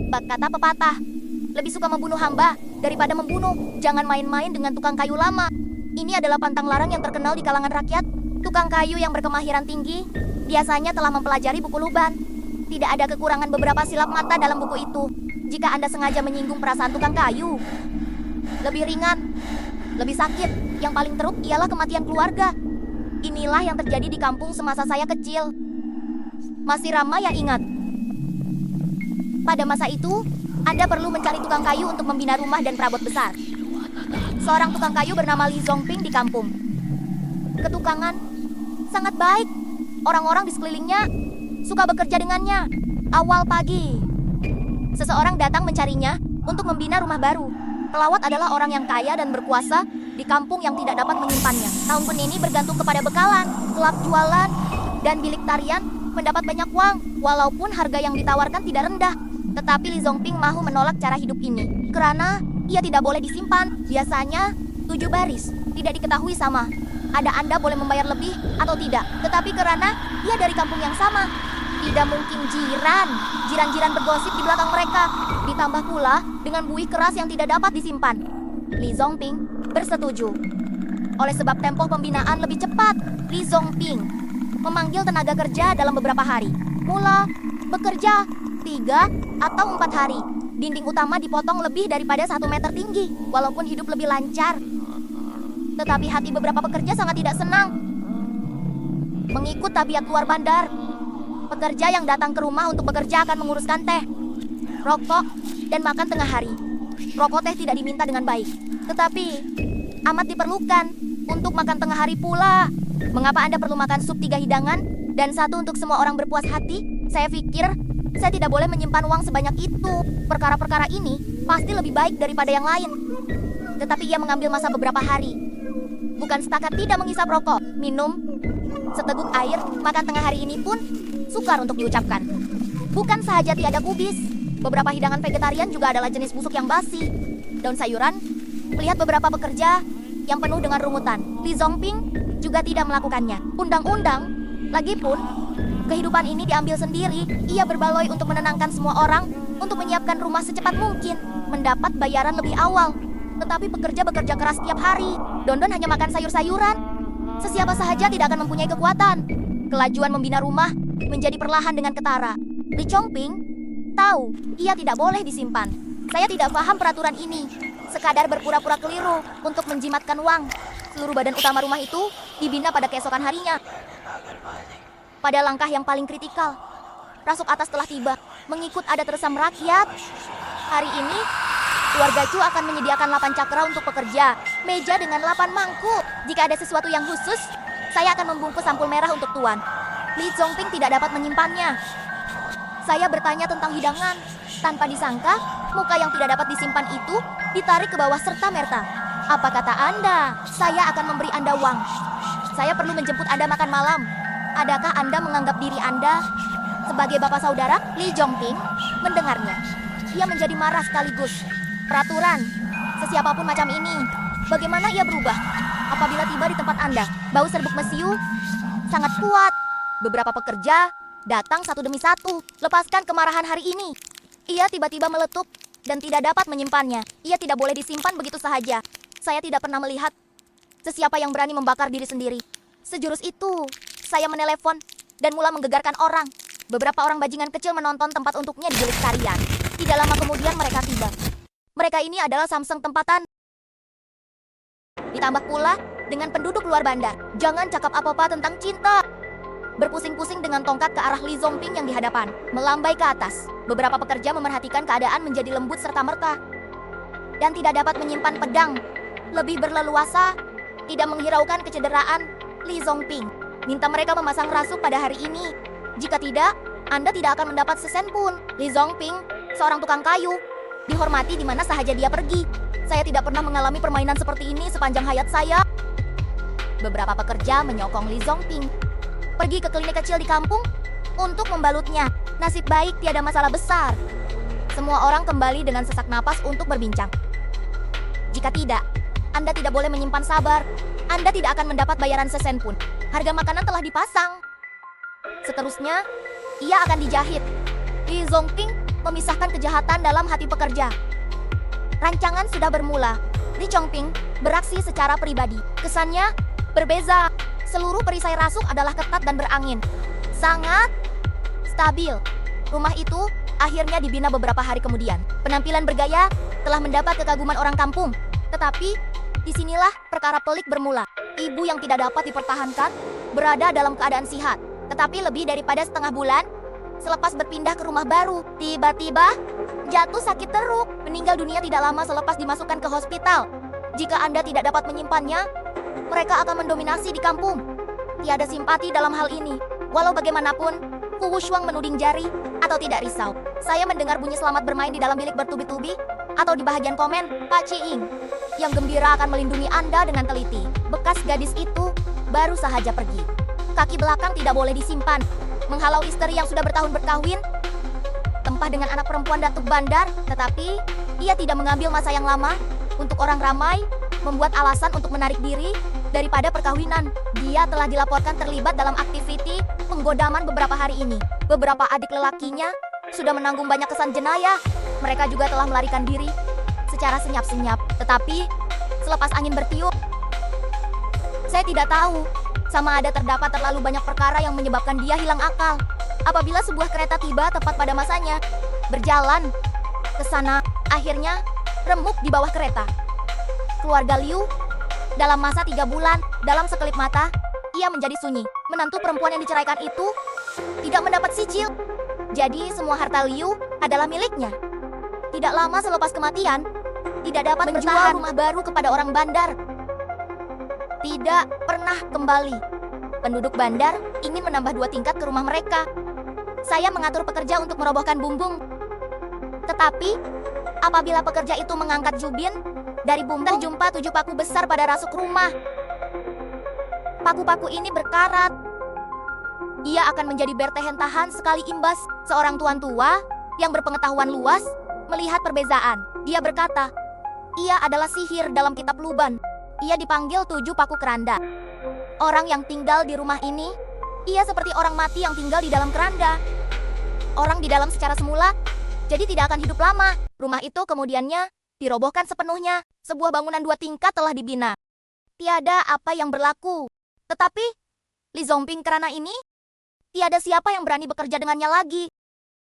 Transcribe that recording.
Bak kata pepatah, lebih suka membunuh hamba daripada membunuh. Jangan main-main dengan tukang kayu lama. Ini adalah pantang larang yang terkenal di kalangan rakyat. Tukang kayu yang berkemahiran tinggi biasanya telah mempelajari buku Luban. Tidak ada kekurangan beberapa silap mata dalam buku itu. Jika Anda sengaja menyinggung perasaan tukang kayu, lebih ringan, lebih sakit, yang paling teruk ialah kematian keluarga. Inilah yang terjadi di kampung semasa saya kecil. Masih ramai yang ingat. Pada masa itu, Anda perlu mencari tukang kayu untuk membina rumah dan perabot besar. Seorang tukang kayu bernama Li Zongping di kampung. Ketukangan, sangat baik. Orang-orang di sekelilingnya suka bekerja dengannya. Awal pagi, seseorang datang mencarinya untuk membina rumah baru. Pelawat adalah orang yang kaya dan berkuasa di kampung yang tidak dapat menyimpannya. Tahun pun ini bergantung kepada bekalan, gelap jualan, dan bilik tarian mendapat banyak uang, walaupun harga yang ditawarkan tidak rendah. Tetapi Li Zongping mahu menolak cara hidup ini, karena ia tidak boleh disimpan. Biasanya 7 baris, tidak diketahui sama. Ada Anda boleh membayar lebih atau tidak. Tetapi karena ia dari kampung yang sama, tidak mungkin jiran-jiran bergosip di belakang mereka. Ditambah pula dengan buih keras yang tidak dapat disimpan. Li Zongping bersetuju. Oleh sebab tempo pembinaan lebih cepat, Li Zongping memanggil tenaga kerja dalam beberapa hari. Mula bekerja 3 atau 4 hari. Dinding utama dipotong lebih daripada 1 meter tinggi, walaupun hidup lebih lancar. Tetapi hati beberapa pekerja sangat tidak senang. Mengikut tabiat luar bandar, pekerja yang datang ke rumah untuk bekerja akan menguruskan teh, rokok, dan makan tengah hari. Rokok teh tidak diminta dengan baik, tetapi amat diperlukan untuk makan tengah hari pula. Mengapa Anda perlu makan sup 3 hidangan dan 1 untuk semua orang berpuas hati? Saya pikir saya tidak boleh menyimpan uang sebanyak itu. Perkara-perkara ini pasti lebih baik daripada yang lain. Tetapi ia mengambil masa beberapa hari. Bukan setakat tidak menghisap rokok, minum seteguk air, makan tengah hari ini pun sukar untuk diucapkan. Bukan sahaja tiada kubis, beberapa hidangan vegetarian juga adalah jenis busuk yang basi. Daun sayuran, melihat beberapa pekerja yang penuh dengan rungutan. Li Zongping juga tidak melakukannya. Undang-undang, lagipun, kehidupan ini diambil sendiri. Ia berbaloi untuk menenangkan semua orang, untuk menyiapkan rumah secepat mungkin, mendapat bayaran lebih awal. Tetapi pekerja bekerja keras setiap hari. Dondon hanya makan sayur-sayuran. Sesiapa sahaja tidak akan mempunyai kekuatan. Kelajuan membina rumah menjadi perlahan dengan ketara. Li Zongping tahu ia tidak boleh disimpan. Saya tidak paham peraturan ini. Sekadar berpura-pura keliru untuk menjimatkan uang. Seluruh badan utama rumah itu dibina pada keesokan harinya. Pada langkah yang paling kritikal, rasuk atas telah tiba. Mengikut adat resam rakyat, hari ini keluarga Chu akan menyediakan 8 cakra untuk pekerja, meja dengan 8 mangkuk. Jika ada sesuatu yang khusus, saya akan membungkus sampul merah untuk tuan. Li Zongping tidak dapat menyimpannya. Saya bertanya tentang hidangan. Tanpa disangka, muka yang tidak dapat disimpan itu ditarik ke bawah serta-merta. Apa kata Anda? Saya akan memberi Anda uang. Saya perlu menjemput Anda makan malam. Adakah Anda menganggap diri Anda sebagai bapak saudara? Li Zongping mendengarnya. Ia menjadi marah sekaligus. Peraturan, sesiapapun macam ini, bagaimana ia berubah? Apabila tiba di tempat Anda, bau serbuk mesiu sangat kuat. Beberapa pekerja datang satu demi satu. Lepaskan kemarahan hari ini. Ia tiba-tiba meletup dan tidak dapat menyimpannya. Ia tidak boleh disimpan begitu sahaja. Saya tidak pernah melihat sesiapa yang berani membakar diri sendiri. Sejurus itu, saya menelepon dan mula menggegarkan orang. Beberapa orang bajingan kecil menonton tempat untuknya di bilik tarian. Tidak lama kemudian mereka tiba. Mereka ini adalah Samseng tempatan. Ditambah pula dengan penduduk luar bandar. Jangan cakap apa-apa tentang cinta. Berpusing-pusing dengan tongkat ke arah Li Zongping yang di hadapan, melambai ke atas. Beberapa pekerja memerhatikan keadaan menjadi lembut serta-merta dan tidak dapat menyimpan pedang. Lebih berleluasa, tidak menghiraukan kecederaan Li Zongping. Minta mereka memasang rasuk pada hari ini. Jika tidak, Anda tidak akan mendapat sesen pun. Li Zongping, seorang tukang kayu, dihormati di mana sahaja dia pergi. Saya tidak pernah mengalami permainan seperti ini sepanjang hayat saya. Beberapa pekerja menyokong Li Zongping pergi ke klinik kecil di kampung untuk membalutnya. Nasib baik tiada masalah besar. Semua orang kembali dengan sesak napas untuk berbincang. Jika tidak, Anda tidak boleh menyimpan sabar. Anda tidak akan mendapat bayaran sesen pun. Harga makanan telah dipasang. Seterusnya, ia akan dijahit. Li Zongping memisahkan kejahatan dalam hati pekerja. Rancangan sudah bermula. Li Chongping beraksi secara pribadi. Kesannya berbeza. Seluruh perisai rasuk adalah ketat dan berangin. Sangat stabil. Rumah itu akhirnya dibina beberapa hari kemudian. Penampilan bergaya telah mendapat kekaguman orang kampung. Tetapi, disinilah perkara pelik bermula. Ibu yang tidak dapat dipertahankan berada dalam keadaan sihat. Tetapi lebih daripada setengah bulan, selepas berpindah ke rumah baru, tiba-tiba jatuh sakit teruk. Meninggal dunia tidak lama selepas dimasukkan ke hospital. Jika Anda tidak dapat menyimpannya, mereka akan mendominasi di kampung. Tiada simpati dalam hal ini. Walau bagaimanapun, Fu Wushuang menuding jari atau tidak risau. Saya mendengar bunyi selamat bermain di dalam bilik bertubi-tubi atau di bahagian komen, Pak Ciing, yang gembira akan melindungi Anda dengan teliti. Bekas gadis itu baru sahaja pergi. Kaki belakang tidak boleh disimpan. Menghalau istri yang sudah bertahun berkahwin, tempah dengan anak perempuan Datuk Bandar, tetapi ia tidak mengambil masa yang lama untuk orang ramai membuat alasan untuk menarik diri daripada perkawinan. Dia telah dilaporkan terlibat dalam aktiviti penggodaman beberapa hari ini. Beberapa adik lelakinya sudah menanggung banyak kesan jenayah. Mereka juga telah melarikan diri secara senyap-senyap. Tetapi selepas angin bertiup, saya tidak tahu sama ada terdapat terlalu banyak perkara yang menyebabkan dia hilang akal. Apabila sebuah kereta tiba tepat pada masanya, berjalan ke sana, akhirnya remuk di bawah kereta. Keluarga Liu, dalam masa 3 bulan, dalam sekelip mata, ia menjadi sunyi. Menantu perempuan yang diceraikan itu tidak mendapat sicil. Jadi semua harta Liu adalah miliknya. Tidak lama selepas kematian, tidak dapat menjual rumah baru kepada orang bandar. Tidak pernah kembali. Penduduk bandar ingin menambah 2 tingkat ke rumah mereka. Saya mengatur pekerja untuk merobohkan bumbung. Tetapi, apabila pekerja itu mengangkat jubin dari bumbung, terjumpa 7 paku besar pada rasuk rumah. Paku-paku ini berkarat. Ia akan menjadi bertahan sekali imbas. Seorang tuan tua yang berpengetahuan luas melihat perbezaan. Dia berkata, ia adalah sihir dalam kitab Luban. Ia dipanggil 7 paku keranda. Orang yang tinggal di rumah ini, ia seperti orang mati yang tinggal di dalam keranda. Orang di dalam secara semula, jadi tidak akan hidup lama. Rumah itu kemudiannya dirobohkan sepenuhnya. Sebuah bangunan 2 tingkat telah dibina. Tiada apa yang berlaku. Tetapi, Li Zongping kerana ini, tiada siapa yang berani bekerja dengannya lagi.